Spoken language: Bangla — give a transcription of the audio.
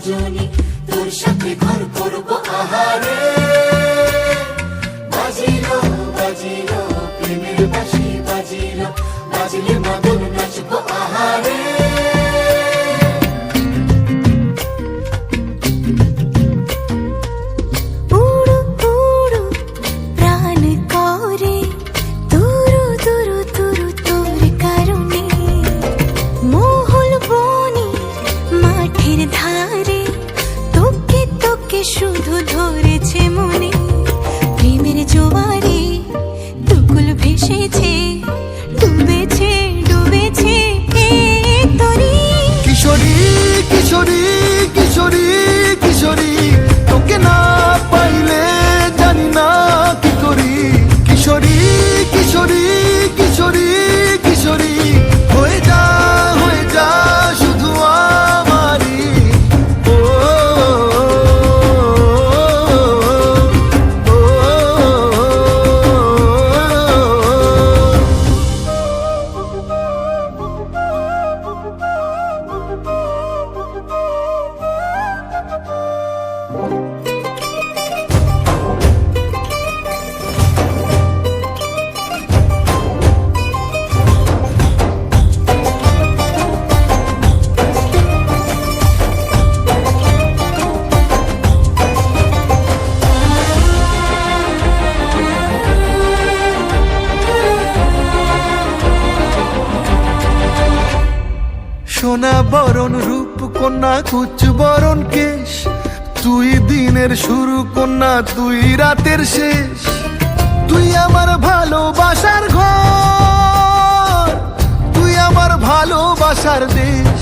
রজনী, তোর সাথে ঘর করবো আহারে। বাজিলো বাজিলো প্রেমের বাঁশি বাজিলো, বাজলে মদন নাচবো আহারে। উড়ু উড়ু প্রাণ করে তুরু তুরু তুরু তোর কারণে, মহল বনে মাঠের ধারে তোকে তোকে শুধু ধরেছে মনে। প্রেমের জোয়ারে দুকুল ভেসেছে, ডুবেছে ডুবেছে এ তরি। কিশোরী কিশোরী কিশোরী কিশোরী, তোকে না পাইলে জানি না কি করি। কিশোরী কিশোরী কিশোরী কিশোরী, হয়ে যা শুধু আমারই। ও, ও, ও, সোনা বরণ রূপ কন্যা কুচ বরণ কেশ, তুই দিনের শুরু কন্যা তুই রাতের শেষ। তুই আমার ভালোবাসার ঘর, তুই আমার ভালোবাসার দেশ।